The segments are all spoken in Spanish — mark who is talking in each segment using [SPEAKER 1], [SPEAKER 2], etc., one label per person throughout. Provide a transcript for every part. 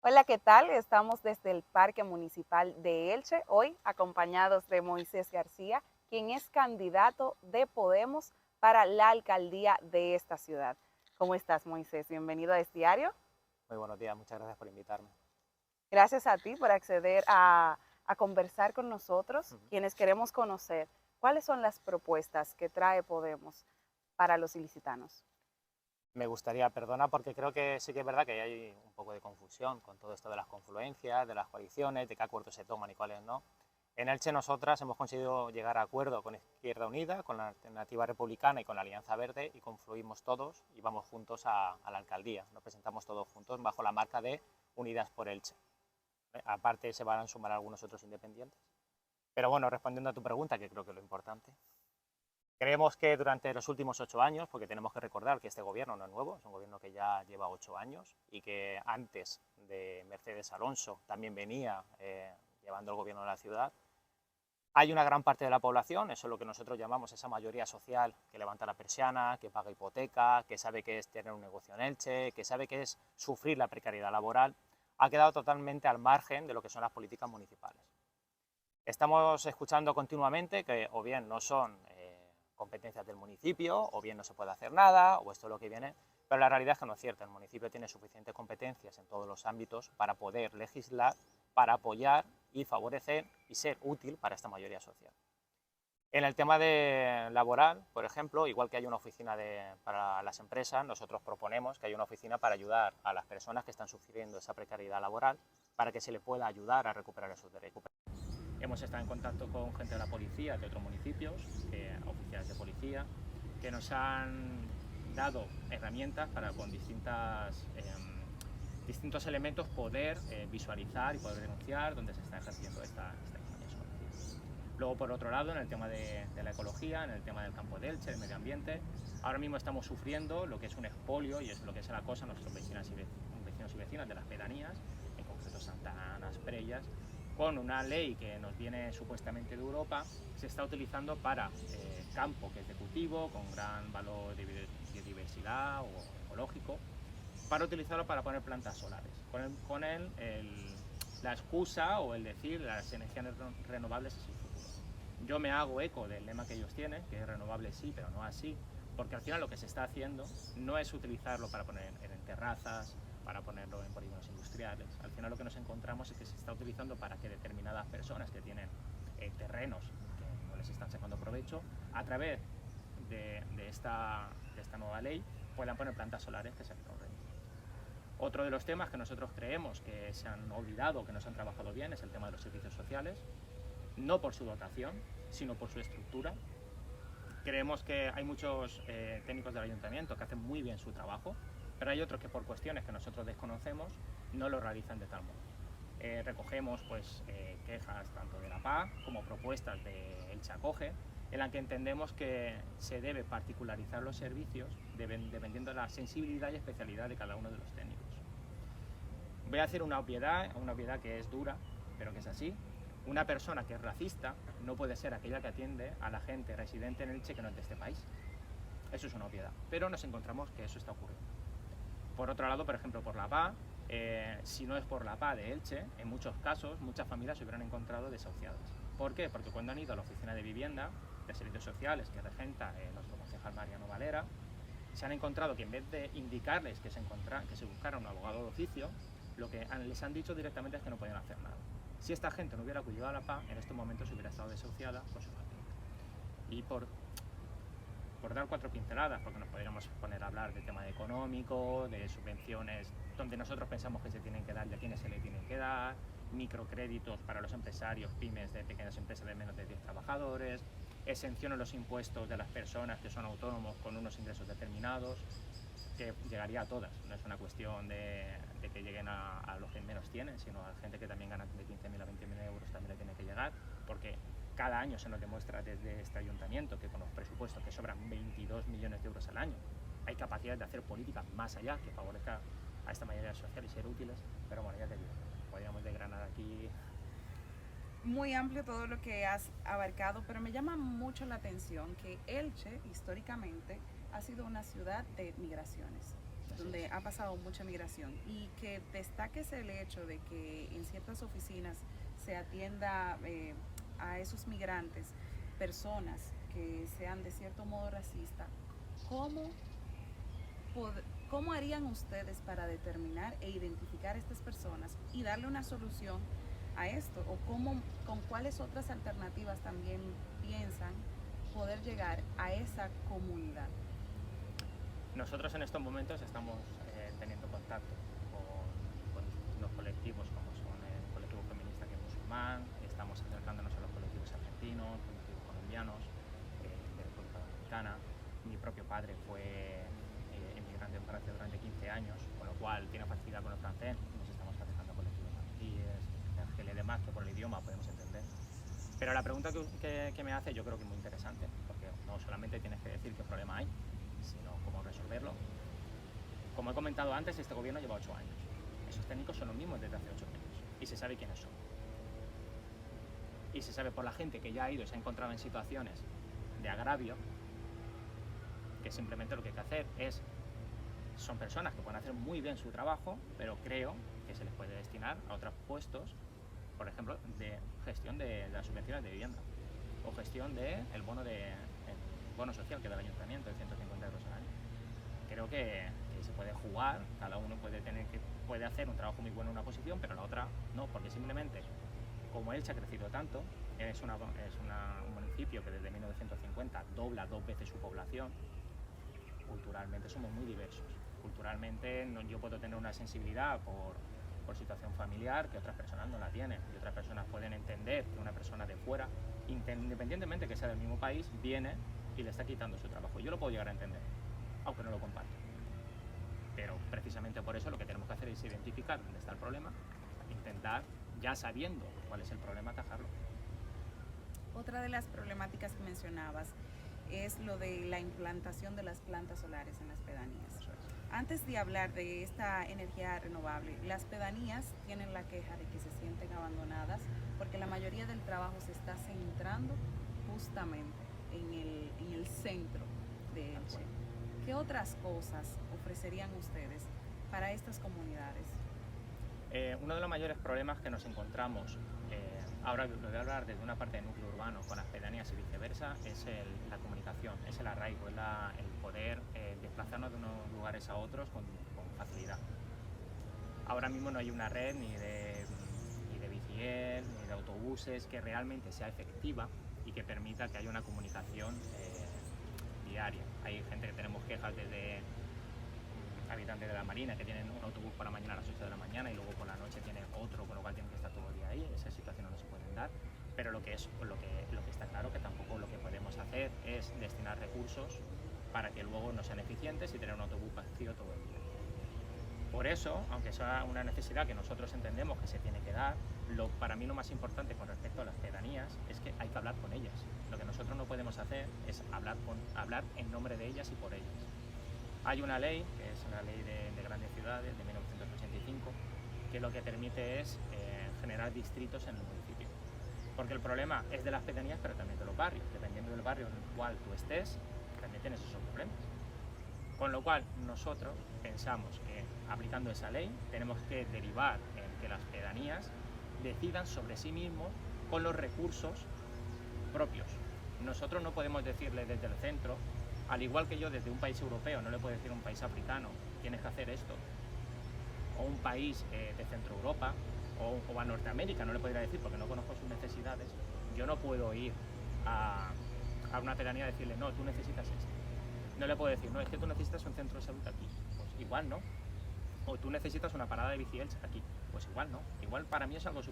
[SPEAKER 1] Hola, ¿qué tal? Estamos desde el Parque Municipal de Elche, hoy acompañados de Moisés García, quien es candidato de Podemos para la alcaldía de esta ciudad. ¿Cómo estás, Moisés? Bienvenido a este diario.
[SPEAKER 2] Muy buenos días, muchas gracias por invitarme.
[SPEAKER 1] Gracias a ti por acceder a conversar con nosotros,
[SPEAKER 2] Ujú.
[SPEAKER 1] quienes queremos conocer cuáles son las propuestas que trae Podemos para los ilicitanos.
[SPEAKER 2] Me gustaría, perdona, porque creo que sí que es verdad que hay un poco de confusión con todo esto de las confluencias, de las coaliciones, de qué acuerdos se toman y cuáles no. En Elche nosotras hemos conseguido llegar a acuerdo con Izquierda Unida, con la Alternativa Republicana y con la Alianza Verde y confluimos todos y vamos juntos a la alcaldía. Nos presentamos todos juntos bajo la marca de Unidas por Elche. Aparte se van a sumar algunos otros independientes. Pero bueno, respondiendo a tu pregunta, que creo que es lo importante, creemos que durante los últimos 8 años, porque tenemos que recordar que este gobierno no es nuevo, es un gobierno que ya lleva 8 años y que antes de Mercedes Alonso también venía llevando el gobierno de la ciudad, hay una gran parte de la población, eso es lo que nosotros llamamos esa mayoría social, que levanta la persiana, que paga hipoteca, que sabe qué es tener un negocio en Elche, que sabe qué es sufrir la precariedad laboral, ha quedado totalmente al margen de lo que son las políticas municipales. Estamos escuchando continuamente que o bien no son competencias del municipio, o bien no se puede hacer nada, o esto es lo que viene, pero la realidad es que no es cierto. El municipio tiene suficientes competencias en todos los ámbitos para poder legislar, para apoyar y favorecer y ser útil para esta mayoría social. En el tema de laboral, por ejemplo, igual que hay una oficina para las empresas, nosotros proponemos que haya una oficina para ayudar a las personas que están sufriendo esa precariedad laboral, para que se le pueda ayudar a recuperar esos derechos. Hemos estado en contacto con gente de la policía de otros municipios, oficiales de policía, que nos han dado herramientas para con distintos elementos poder visualizar y poder denunciar dónde se está ejerciendo esta economía subversiva. Luego, por otro lado, en el tema de la ecología, en el tema del campo de Elche, del medio ambiente, ahora mismo estamos sufriendo lo que es un expolio y es lo que es el acoso a nuestros vecinos y vecinas de las pedanías, en concreto Santa Ana, Prellas, con una ley que nos viene supuestamente de Europa, se está utilizando para campo que es de cultivo, con gran valor de biodiversidad o ecológico, para utilizarlo para poner plantas solares. La excusa o el decir las energías renovables es el futuro. Yo me hago eco del lema que ellos tienen, que es renovable sí, pero no así, porque al final lo que se está haciendo no es utilizarlo para poner en terrazas, para ponerlo en polígonos industriales. Al final lo que nos encontramos es que se está utilizando para que determinadas personas que tienen terrenos que no les están sacando provecho, a través de esta nueva ley, puedan poner plantas solares que se ahorren. Otro de los temas que nosotros creemos que se han olvidado, que no se han trabajado bien, es el tema de los servicios sociales, no por su dotación, sino por su estructura. Creemos que hay muchos técnicos del ayuntamiento que hacen muy bien su trabajo, pero hay otros que por cuestiones que nosotros desconocemos no lo realizan de tal modo. Recogemos quejas tanto de la PA como propuestas de Elche Acoge, en la que entendemos que se debe particularizar los servicios dependiendo de la sensibilidad y especialidad de cada uno de los técnicos. Voy a hacer una obviedad que es dura, pero que es así. Una persona que es racista no puede ser aquella que atiende a la gente residente en Elche que no es de este país. Eso es una obviedad, pero nos encontramos que eso está ocurriendo. Por otro lado, por ejemplo, por la PA, si no es por la PA de Elche, en muchos casos, muchas familias se hubieran encontrado desahuciadas. ¿Por qué? Porque cuando han ido a la oficina de vivienda, de servicios sociales, que regenta nuestro concejal Mariano Valera, se han encontrado que en vez de indicarles que se buscara un abogado de oficio, lo que les han dicho directamente es que no podían hacer nada. Si esta gente no hubiera acudido a la PA, en estos momentos hubiera estado desahuciada por su familia. Y por dar 4 pinceladas, porque nos podríamos poner a hablar de tema económico, de subvenciones donde nosotros pensamos que se tienen que dar y a quienes se le tienen que dar, microcréditos para los empresarios, pymes de pequeñas empresas de menos de 10 trabajadores, exención en los impuestos de las personas que son autónomos con unos ingresos determinados, que llegaría a todas. No es una cuestión de que lleguen a los que menos tienen, sino a gente que también gana de 15.000 a 20.000 euros también le tiene que llegar, porque cada año se nos demuestra desde este ayuntamiento que con los presupuestos que sobran 22 millones de euros al año hay capacidad de hacer políticas más allá que favorezca a esta mayoría social y ser útiles, pero bueno, ya te digo, podríamos desgranar aquí.
[SPEAKER 1] Muy amplio todo lo que has abarcado, pero me llama mucho la atención que Elche históricamente ha sido una ciudad de migraciones. donde ha pasado mucha migración, y que destaques el hecho de que en ciertas oficinas se atienda a esos migrantes, personas que sean de cierto modo racistas. ¿Cómo, ¿Cómo harían ustedes para determinar e identificar a estas personas y darle una solución a esto? ¿O con cuáles otras alternativas también piensan poder llegar a esa comunidad?
[SPEAKER 2] Nosotros en estos momentos estamos teniendo contacto con los colectivos, como son el colectivo feminista que es musulmán, estamos acercándonos a los colectivos argentinos, colectivos colombianos, de República Dominicana. Mi propio padre fue inmigrante en Francia durante 15 años, con lo cual tiene facilidad con el francés. Nos estamos acercando a colectivos marroquíes, de Argelia y demás, que por el idioma podemos entender. Pero la pregunta que me hace yo creo que es muy interesante, porque no solamente tienes que decir qué problema hay, sino cómo resolverlo. Como he comentado antes, este gobierno lleva 8 años. Esos técnicos son los mismos desde hace 8 años y se sabe quiénes son. Y se sabe por la gente que ya ha ido y se ha encontrado en situaciones de agravio, que simplemente lo que hay que hacer es, son personas que pueden hacer muy bien su trabajo, pero creo que se les puede destinar a otros puestos, por ejemplo, de gestión de las subvenciones de vivienda o gestión del bono social que da el ayuntamiento de 150 euros al año. Creo que se puede jugar, cada uno puede hacer un trabajo muy bueno en una posición, pero la otra no, porque simplemente, como Elche ha crecido tanto, es un municipio que desde 1950 dobla 2 veces su población. Culturalmente somos muy diversos. Culturalmente yo puedo tener una sensibilidad por situación familiar que otras personas no la tienen, y otras personas pueden entender que una persona de fuera, independientemente que sea del mismo país, viene y le está quitando su trabajo. Yo lo puedo llegar a entender, aunque no lo comparto. Pero precisamente por eso lo que tenemos que hacer es identificar dónde está el problema, intentar, ya sabiendo cuál es el problema, atajarlo.
[SPEAKER 1] Otra de las problemáticas que mencionabas es lo de la implantación de las plantas solares en las pedanías. Antes de hablar de esta energía renovable, las pedanías tienen la queja de que se sienten abandonadas porque la mayoría del trabajo se está centrando justamente en el centro de Elche. ¿Qué otras cosas ofrecerían ustedes para estas comunidades?
[SPEAKER 2] Uno de los mayores problemas que nos encontramos, ahora lo voy a hablar desde una parte del núcleo urbano con las pedanías y viceversa, es la comunicación, es el arraigo, es el poder desplazarnos de unos lugares a otros con facilidad. Ahora mismo no hay una red ni de biciel, ni de autobuses que realmente sea efectiva y que permita que haya una comunicación diaria. Hay gente que tenemos quejas desde habitantes de la Marina que tienen un autobús por la mañana a las 8 de la mañana y luego por la noche tienen otro, con lo cual tienen que estar todo el día ahí. Esas situaciones no se pueden dar, pero lo que está claro que tampoco lo que podemos hacer es destinar recursos para que luego no sean eficientes y tener un autobús vacío todo el día. Por eso, aunque sea una necesidad que nosotros entendemos que se tiene que dar, para mí lo más importante con respecto a las pedanías es que hay que hablar con ellas. Lo que nosotros no podemos hacer es hablar en nombre de ellas y por ellas. Hay una ley, que es una ley de grandes ciudades, de 1985, que lo que permite es generar distritos en el municipio. Porque el problema es de las pedanías, pero también de los barrios. Dependiendo del barrio en el cual tú estés, también tienes esos problemas. Con lo cual, nosotros pensamos que aplicando esa ley tenemos que derivar en que las pedanías decidan sobre sí mismos con los recursos propios. Nosotros no podemos decirle desde el centro, al igual que yo desde un país europeo no le puedo decir a un país africano, tienes que hacer esto, o un país de Centro Europa, o a Norteamérica, no le podría decir porque no conozco sus necesidades. Yo no puedo ir a una pedanía y decirle, no, tú necesitas esto. No le puedo decir, no, es que tú necesitas un centro de salud aquí. Pues igual no. O tú necesitas una parada de bici aquí. Pues igual no. Igual para mí es algo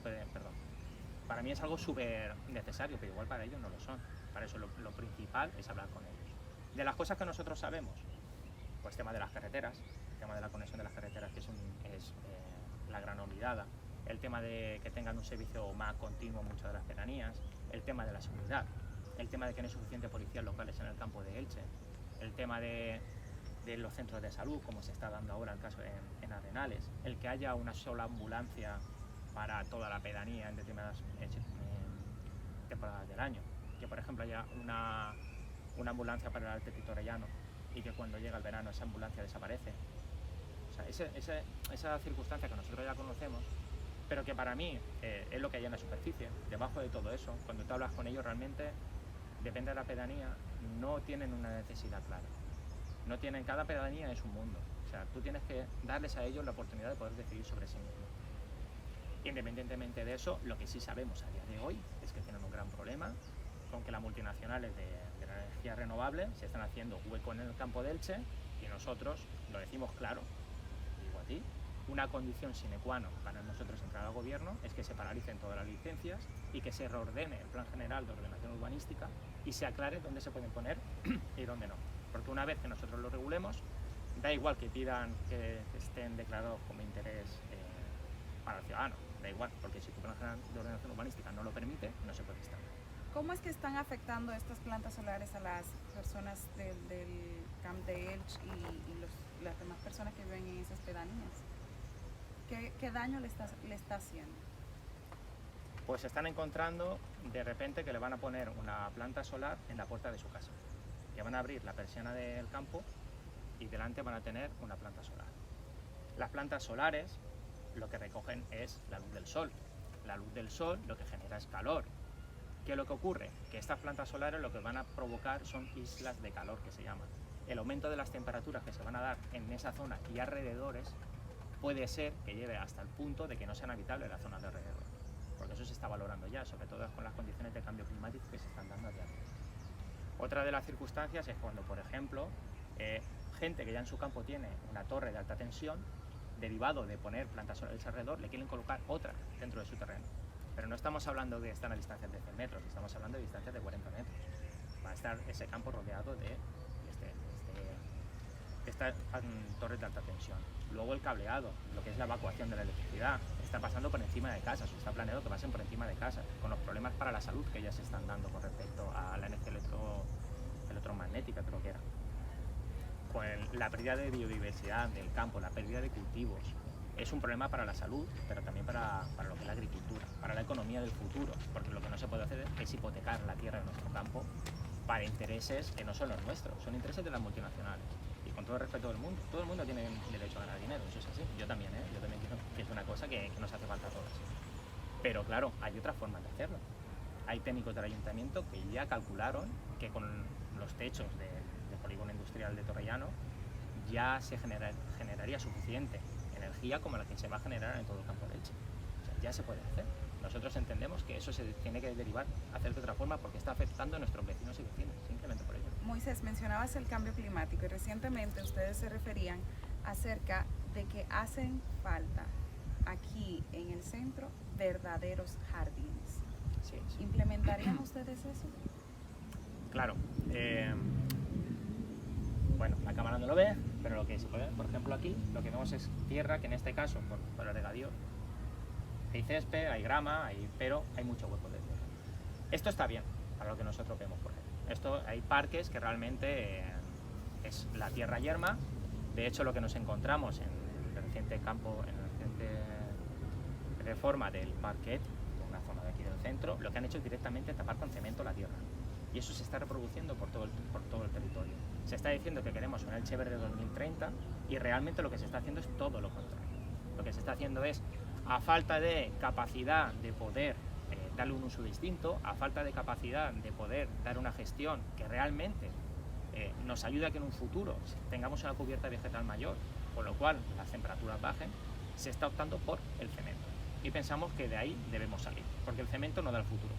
[SPEAKER 2] súper necesario, pero igual para ellos no lo son. Para eso lo principal es hablar con ellos. De las cosas que nosotros sabemos, pues tema de las carreteras, el tema de la conexión de las carreteras, que es la gran olvidada, el tema de que tengan un servicio más continuo muchas de las pedanías, el tema de la seguridad, el tema de que no hay suficientes policías locales en el campo de Elche, el tema de los centros de salud, como se está dando ahora el caso en Arenales, el que haya una sola ambulancia para toda la pedanía en determinadas temporadas del año, que por ejemplo haya una ambulancia para el Alto Torrellano y que cuando llega el verano esa ambulancia desaparece, O sea, esa circunstancia que nosotros ya conocemos, pero que para mí es lo que hay en la superficie. Debajo de todo eso, cuando tú hablas con ellos, realmente, depende de la pedanía, no tienen una necesidad clara. No tienen, cada pedanía es un mundo. O sea, tú tienes que darles a ellos la oportunidad de poder decidir sobre sí mismos. Independientemente de eso, lo que sí sabemos a día de hoy es que tienen un gran problema con que las multinacionales de la energía renovable se están haciendo hueco en el campo de Elche, y nosotros lo decimos claro, digo a ti, una condición sine qua non para nosotros entrar al gobierno es que se paralicen todas las licencias y que se reordene el plan general de ordenación urbanística y se aclare dónde se pueden poner y dónde no. Porque una vez que nosotros lo regulemos, da igual que pidan que estén declarados como interés para el ciudadano, da igual, porque si tu plan general de ordenación urbanística no lo permite, no se puede estar.
[SPEAKER 1] ¿Cómo es que están afectando estas plantas solares a las personas del Camp de Elche y las demás personas que viven en esas pedanías? ¿Qué daño le está haciendo?
[SPEAKER 2] Pues se están encontrando de repente que le van a poner una planta solar en la puerta de su casa, que van a abrir la persiana del campo y delante van a tener una planta solar. Las plantas solares lo que recogen es la luz del sol. La luz del sol lo que genera es calor. ¿Qué es lo que ocurre? Que estas plantas solares lo que van a provocar son islas de calor, que se llaman. El aumento de las temperaturas que se van a dar en esa zona y alrededores puede ser que lleve hasta el punto de que no sean habitables las zonas de alrededor. Porque eso se está valorando ya, sobre todo con las condiciones de cambio climático que se están dando a día de hoy. Otra de las circunstancias es cuando, por ejemplo, gente que ya en su campo tiene una torre de alta tensión, derivado de poner plantas solares alrededor, le quieren colocar otra dentro de su terreno. Pero no estamos hablando de estar a distancias de 100 metros, estamos hablando de distancias de 40 metros. Va a estar ese campo rodeado de estas torres de alta tensión. Luego el cableado, lo que es la evacuación de la electricidad, está pasando por encima de casas, o está planeado que pasen por encima de casas, con los problemas para la salud que ya se están dando con respecto a la energía electromagnética, creo que era. Con la pérdida de biodiversidad del campo, la pérdida de cultivos, es un problema para la salud, pero también para lo que es la agricultura, para la economía del futuro, porque lo que no se puede hacer es hipotecar la tierra de nuestro campo para intereses que no son los nuestros, son intereses de las multinacionales. Y con todo el respeto del mundo, todo el mundo tiene derecho a ganar dinero, eso es así. Yo también quiero, que es una cosa que nos hace falta a todas. Pero claro, hay otras formas de hacerlo. Hay técnicos del ayuntamiento que ya calcularon que con los techos del polígono industrial de Torrellano ya se generaría suficiente energía como la que se va a generar en todo el campo de Elche. O sea, ya se puede hacer. Nosotros entendemos que eso se tiene que derivar, hacer de otra forma, porque está afectando a nuestros vecinos y vecinas, simplemente por ello.
[SPEAKER 1] Moisés, mencionabas el cambio climático y recientemente ustedes se referían acerca de que hacen falta aquí en el centro verdaderos jardines.
[SPEAKER 2] Sí.
[SPEAKER 1] ¿Implementarían ustedes eso?
[SPEAKER 2] Claro. Bueno, la cámara no lo ve, pero lo que se puede ver, por ejemplo, aquí, lo que vemos es tierra, que en este caso, por el regadío, hay césped, hay grama, pero hay mucho hueco de tierra. Esto está bien, para lo que nosotros vemos, por ejemplo. Hay parques que realmente es la tierra yerma. De hecho, lo que nos encontramos en la reciente reforma del parquet, una zona de aquí del centro, lo que han hecho es directamente tapar con cemento la tierra. Y eso se está reproduciendo por todo el territorio. Se está diciendo que queremos un Elche Verde 2030 y realmente lo que se está haciendo es todo lo contrario. Lo que se está haciendo es, a falta de capacidad de poder darle un uso distinto, a falta de capacidad de poder dar una gestión que realmente nos ayude a que en un futuro tengamos una cubierta vegetal mayor, con lo cual las temperaturas bajen, se está optando por el cemento. Y pensamos que de ahí debemos salir, porque el cemento no da el futuro.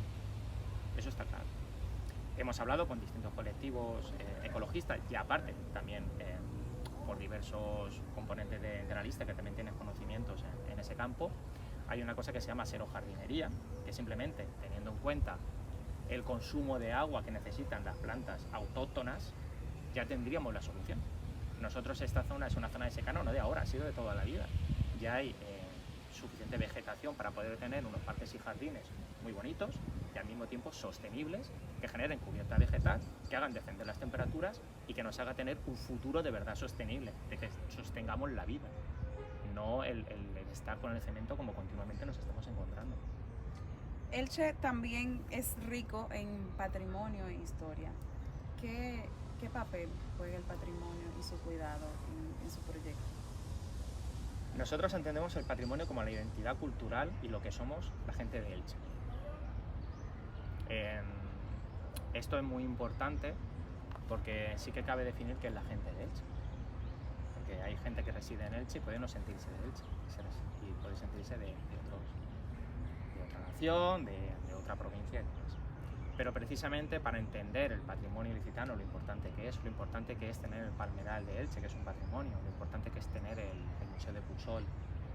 [SPEAKER 2] Eso está claro. Hemos hablado con distintos colectivos ecologistas y aparte también por diversos componentes de la lista que también tienen conocimientos en ese campo. Hay una cosa que se llama serojardinería, que simplemente teniendo en cuenta el consumo de agua que necesitan las plantas autóctonas, ya tendríamos la solución. Nosotros esta zona es una zona de secano, no de ahora, ha sido de toda la vida. Ya hay suficiente vegetación para poder tener unos parques y jardines muy bonitos y al mismo tiempo sostenibles, que generen cubierta vegetal, que hagan descender las temperaturas y que nos haga tener un futuro de verdad sostenible, de que sostengamos la vida, no el estar con el cemento como continuamente nos estamos encontrando.
[SPEAKER 1] Elche también es rico en patrimonio e historia. ¿Qué papel juega el patrimonio y su cuidado en su proyecto?
[SPEAKER 2] Nosotros entendemos el patrimonio como la identidad cultural y lo que somos la gente de Elche. Esto es muy importante porque sí que cabe definir qué es la gente de Elche. Porque hay gente que reside en Elche y puede no sentirse de Elche y puede sentirse de otra nación, de otra provincia y demás. Pero precisamente para entender el patrimonio ilicitano, lo importante que es tener el Palmeral de Elche, que es un patrimonio, lo importante que es tener el Museo de Pujol,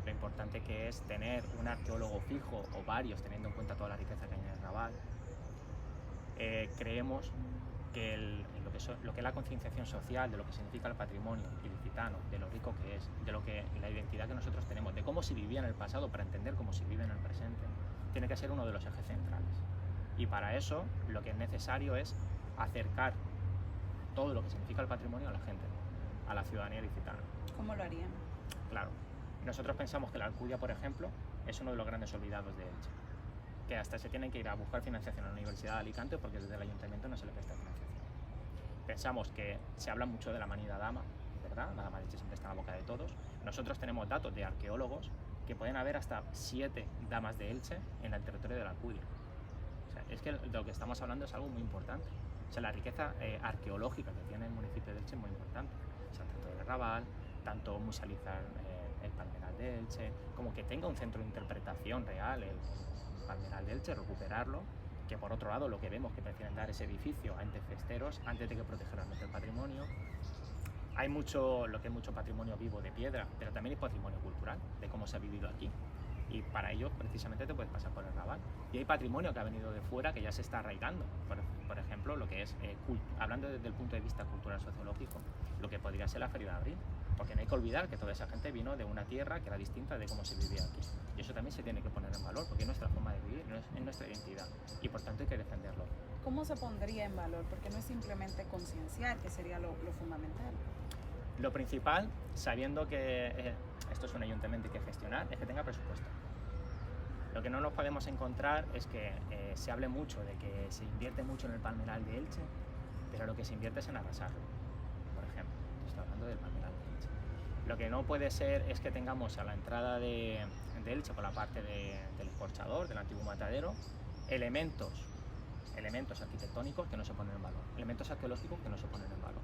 [SPEAKER 2] lo importante que es tener un arqueólogo fijo o varios, teniendo en cuenta toda la riqueza que hay en el Raval, creemos que lo que es la concienciación social de lo que significa el patrimonio ilicitano, de lo rico que es, de la identidad que nosotros tenemos, de cómo se vivía en el pasado para entender cómo se vive en el presente, tiene que ser uno de los ejes centrales. Y para eso lo que es necesario es acercar todo lo que significa el patrimonio a la gente, a la ciudadanía ilicitana.
[SPEAKER 1] ¿Cómo lo harían?
[SPEAKER 2] Claro, nosotros pensamos que la Alcudia, por ejemplo, es uno de los grandes olvidados de Elche, que hasta se tienen que ir a buscar financiación a la Universidad de Alicante porque desde el Ayuntamiento no se le presta financiación. Pensamos que se habla mucho de la manida dama, ¿verdad? La dama de Elche siempre está en la boca de todos. Nosotros tenemos datos de arqueólogos que pueden haber hasta 7 damas de Elche en el territorio de la Alcudia. O sea, es que de lo que estamos hablando es algo muy importante. O sea, la riqueza arqueológica que tiene el municipio de Elche es muy importante. O sea, tanto el Raval, tanto musealizar el Palmeral de Elche, como que tenga un centro de interpretación real el Palmeral de Elche, recuperarlo, que por otro lado lo que vemos que prefieren dar ese edificio a entes festeros antes de que proteger realmente el patrimonio. Hay lo que es mucho patrimonio vivo de piedra, pero también hay patrimonio cultural de cómo se ha vivido aquí. Y para ello precisamente te puedes pasar por el Raval. Y hay patrimonio que ha venido de fuera que ya se está arraigando. Por ejemplo, lo que es, hablando desde el punto de vista cultural sociológico, lo que podría ser la Feria de Abril. Porque no hay que olvidar que toda esa gente vino de una tierra que era distinta de cómo se vivía aquí. Y eso también se tiene que poner en valor porque es nuestra forma de vivir, es nuestra identidad. Y por tanto hay que defenderlo.
[SPEAKER 1] ¿Cómo se pondría en valor? Porque no es simplemente concienciar, que sería lo fundamental.
[SPEAKER 2] Lo principal, sabiendo que esto es un ayuntamiento y hay que gestionar, es que tenga presupuesto. Lo que no nos podemos encontrar es que se hable mucho de que se invierte mucho en el Palmeral de Elche, pero lo que se invierte es en arrasarlo, por ejemplo. Estoy hablando del Palmeral de Elche. Lo que no puede ser es que tengamos a la entrada de Elche, por la parte del escorchador, del antiguo matadero, elementos arquitectónicos que no se ponen en valor, elementos arqueológicos que no se ponen en valor.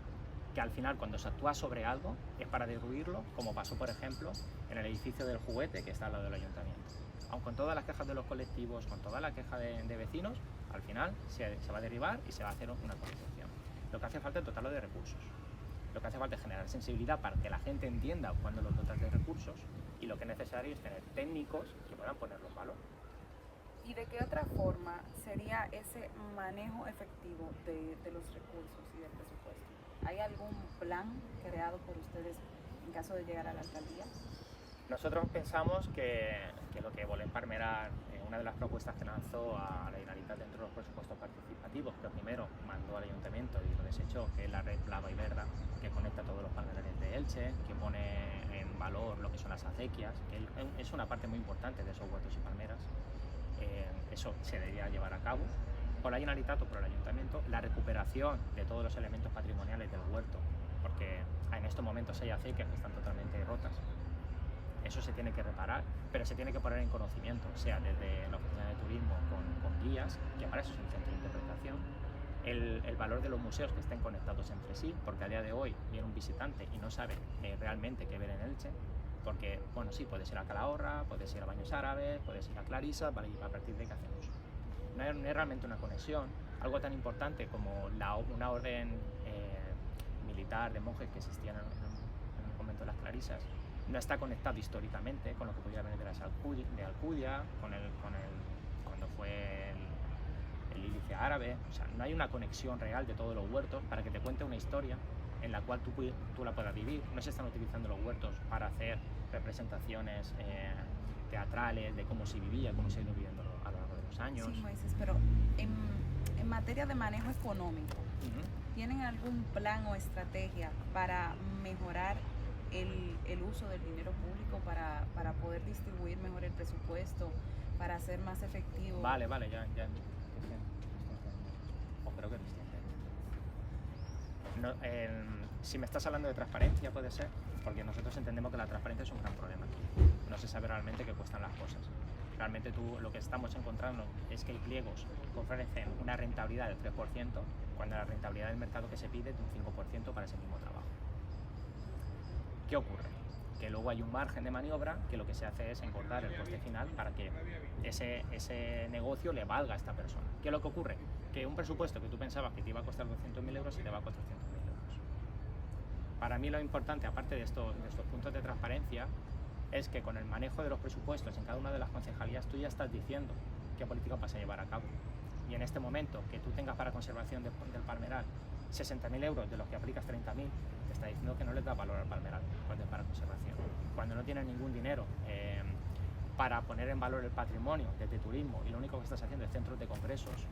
[SPEAKER 2] Que al final cuando se actúa sobre algo es para derruirlo, como pasó por ejemplo en el edificio del Juguete que está al lado del ayuntamiento. Aun con todas las quejas de los colectivos, con toda la queja de vecinos, al final se va a derribar y se va a hacer una construcción. Lo que hace falta es dotarlo de recursos. Lo que hace falta es generar sensibilidad para que la gente entienda cuándo los dotas de recursos, y lo que es necesario es tener técnicos que puedan ponerlo en valor.
[SPEAKER 1] ¿Y de qué otra forma sería ese manejo efectivo de los recursos y del presupuesto? ¿Hay algún plan creado por ustedes en caso de llegar a la alcaldía?
[SPEAKER 2] Nosotros pensamos que lo que volem permear, una de las propuestas que lanzó a la Generalitat dentro de los presupuestos participativos, que primero mandó al ayuntamiento y lo desechó, que es la red Blava y Verda, que conecta todos los palmerales de Elche, que pone en valor lo que son las acequias, que es una parte muy importante de esos huertos y palmeras. Eso se debería llevar a cabo por la Generalitat o por el ayuntamiento, la recuperación de todos los elementos patrimoniales del huerto, porque en estos momentos hay acequias que están totalmente rotas. Eso se tiene que reparar, pero se tiene que poner en conocimiento, sea desde la oficina de turismo con guías, que para eso es un centro de interpretación, el valor de los museos que estén conectados entre sí, porque a día de hoy viene un visitante y no sabe realmente qué ver en Elche, porque, bueno, sí, puedes ir a Calahorra, puedes ir a Baños Árabes, puedes ir a Clarisa, vale, y a partir de qué hacemos. No es realmente una conexión, algo tan importante como una orden militar de monjes que existían en el convento de las Clarisas, no está conectado históricamente con lo que podía venir de Alcudia, cuando fue el Ilicia árabe. O sea, no hay una conexión real de todos los huertos para que te cuente una historia en la cual tú la puedas vivir. No se están utilizando los huertos para hacer representaciones teatrales de cómo se vivía, cómo se ha ido viviendo a lo largo de los años.
[SPEAKER 1] Sí, Moisés, pero en materia de manejo económico, ¿tienen algún plan o estrategia para mejorar el uso del dinero público, para poder distribuir mejor el presupuesto, para hacer más efectivo?
[SPEAKER 2] Vale, ya. Espero que si me estás hablando de transparencia, puede ser, porque nosotros entendemos que la transparencia es un gran problema aquí. no se sabe realmente qué cuestan las cosas. Realmente lo que estamos encontrando es que hay pliegos que ofrecen una rentabilidad del 3%, cuando la rentabilidad del mercado que se pide es de un 5% para ese mismo trabajo. ¿Qué ocurre? Que luego hay un margen de maniobra que lo que se hace es engordar el coste final para que ese negocio le valga a esta persona. ¿Qué es lo que ocurre? Que un presupuesto que tú pensabas que te iba a costar 200.000 euros y te va a 400.000 euros. Para mí lo importante, aparte de estos puntos de transparencia, es que con el manejo de los presupuestos en cada una de las concejalías tú ya estás diciendo qué política vas a llevar a cabo. Y en este momento que tú tengas para conservación del palmeral 60.000 euros, de los que aplicas 30.000, te está diciendo que no les da valor al palmeral cuando es para conservación. Cuando no tienes ningún dinero para poner en valor el patrimonio desde turismo y lo único que estás haciendo es centros de congresos,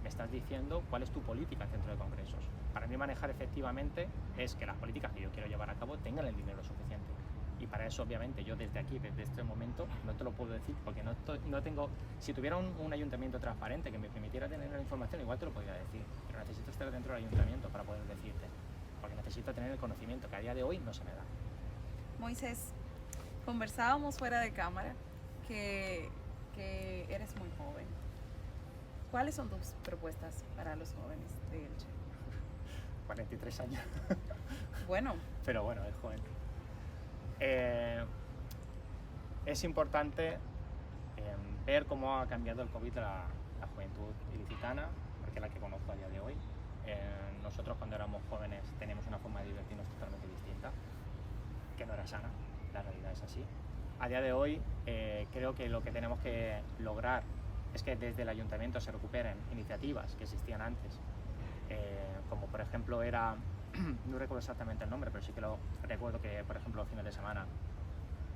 [SPEAKER 2] me estás diciendo cuál es tu política en centro de congresos. Para mí manejar efectivamente es que las políticas que yo quiero llevar a cabo tengan el dinero suficiente. Y para eso, obviamente, yo desde aquí, desde este momento, no te lo puedo decir porque no tengo... Si tuviera un ayuntamiento transparente que me permitiera tener la información, igual te lo podría decir, pero necesito estar dentro del ayuntamiento para poder decirte, porque necesito tener el conocimiento que a día de hoy no se me da.
[SPEAKER 1] Moisés, conversábamos fuera de cámara que eres muy joven. ¿Cuáles son tus propuestas para los jóvenes de Elche?
[SPEAKER 2] 43 años.
[SPEAKER 1] Bueno.
[SPEAKER 2] Pero bueno, es joven. Es importante ver cómo ha cambiado el COVID la juventud ilicitana, porque es la que conozco a día de hoy. Nosotros cuando éramos jóvenes teníamos una forma de divertirnos totalmente distinta, que no era sana, la realidad es así. A día de hoy creo que lo que tenemos que lograr es que desde el ayuntamiento se recuperen iniciativas que existían antes, como por ejemplo era... No recuerdo exactamente el nombre, pero sí que lo recuerdo que, por ejemplo, los fines de semana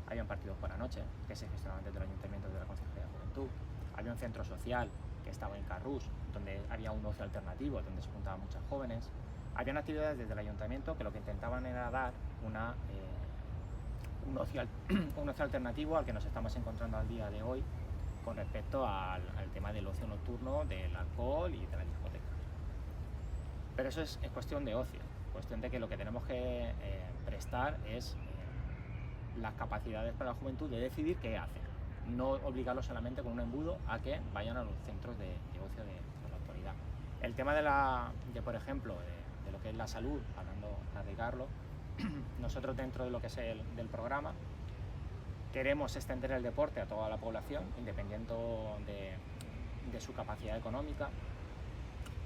[SPEAKER 2] habían partidos por la noche que se gestionaban desde el Ayuntamiento de la Consejería de Juventud. Había un centro social que estaba en Carrús, donde había un ocio alternativo, donde se juntaban muchos jóvenes. Habían actividades desde el Ayuntamiento que lo que intentaban era dar un ocio alternativo al que nos estamos encontrando al día de hoy con respecto al tema del ocio nocturno, del alcohol y de la discoteca. Pero eso es cuestión de ocio. Cuestión de que lo que tenemos que prestar es las capacidades para la juventud de decidir qué hacer, no obligarlos solamente con un embudo a que vayan a los centros de ocio de la autoridad. El tema por ejemplo, de lo que es la salud, hablando de Ricardo, nosotros dentro de lo que es del programa queremos extender el deporte a toda la población, independiente de su capacidad económica.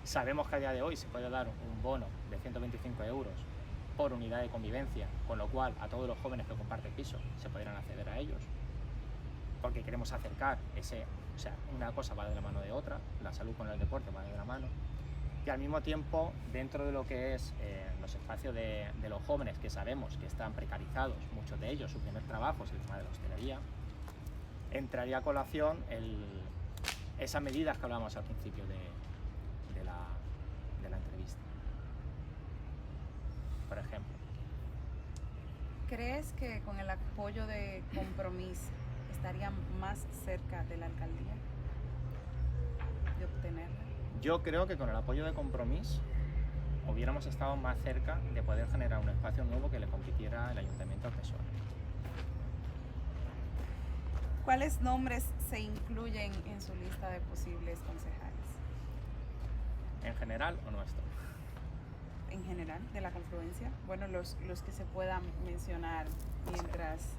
[SPEAKER 2] Sabemos que a día de hoy se puede dar un bono de 125 euros por unidad de convivencia, con lo cual a todos los jóvenes que comparten piso se podrán acceder a ellos, porque queremos acercar una cosa va de la mano de otra, la salud con el deporte va de la mano, y al mismo tiempo dentro de lo que es los espacios de los jóvenes que sabemos que están precarizados, muchos de ellos, su primer trabajo es el tema de la hostelería, entraría a colación esas medidas que hablábamos al principio de la entrevista, por ejemplo.
[SPEAKER 1] ¿Crees que con el apoyo de Compromís estarían más cerca de la alcaldía de obtenerla?
[SPEAKER 2] Yo creo que con el apoyo de Compromís hubiéramos estado más cerca de poder generar un espacio nuevo que le compitiera el ayuntamiento al PSOE.
[SPEAKER 1] ¿Cuáles nombres se incluyen en su lista de posibles concejales?
[SPEAKER 2] ¿En general o nuestro?
[SPEAKER 1] En general, de la confluencia. Bueno, los que se puedan mencionar mientras...
[SPEAKER 2] Sí.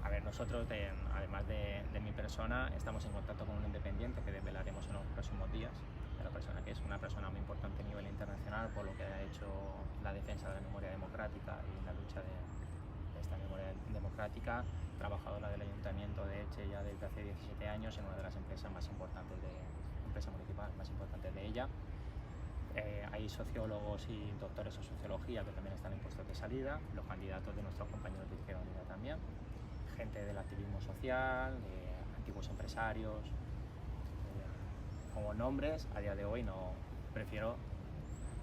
[SPEAKER 2] A ver, nosotros, además de mi persona, estamos en contacto con un independiente que desvelaremos en los próximos días, de la persona que es una persona muy importante a nivel internacional por lo que ha hecho la defensa de la memoria democrática y la lucha de esta memoria democrática, trabajadora del Ayuntamiento de Elche ya desde hace 17 años en una de las empresas más importantes empresa municipal más importantes de ella. Hay sociólogos y doctores en sociología que también están en puestos de salida, los candidatos de nuestros compañeros de Izquierda Unida también, gente del activismo social, antiguos empresarios. Como nombres, a día de hoy no prefiero,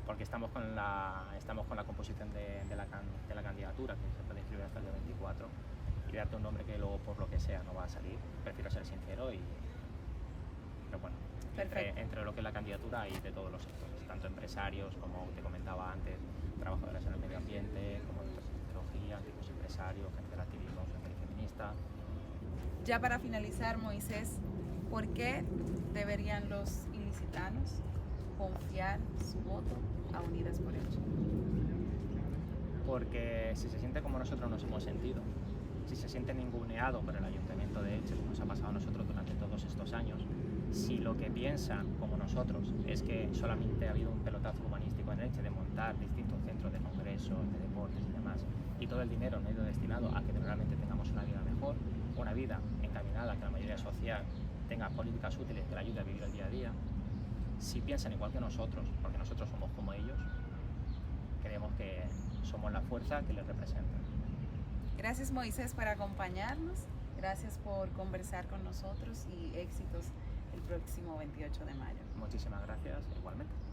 [SPEAKER 2] porque estamos con la composición de la candidatura, que se puede inscribir hasta el día 24, y darte un nombre que luego por lo que sea no va a salir. Prefiero ser sincero pero bueno, entre lo que es la candidatura hay de todos los sectores, tanto empresarios como te comentaba antes, trabajadores en el medio ambiente, como de sociología, antiguos empresarios, gente del activismo, gente feminista,
[SPEAKER 1] Ya para finalizar, Moisés, ¿por qué deberían los ilicitanos confiar su voto a Unidas por Elche?
[SPEAKER 2] Porque si se siente como nosotros nos hemos sentido, si se siente ninguneado por el Ayuntamiento de Elche, como nos ha pasado a nosotros durante todos estos años, si lo que piensan como nosotros es que solamente ha habido un pelotazo urbanístico en Elche de montar distintos centros de congresos, de deportes y demás, y todo el dinero no ha ido destinado a que realmente tengamos una vida mejor, una vida encaminada a que la mayoría social tenga políticas útiles que le ayude a vivir el día a día, si piensan igual que nosotros, porque nosotros somos como ellos, creemos que somos la fuerza que les representa.
[SPEAKER 1] Gracias, Moisés, por acompañarnos. Gracias por conversar con nosotros y éxitos el próximo 28 de mayo.
[SPEAKER 2] Muchísimas gracias, igualmente.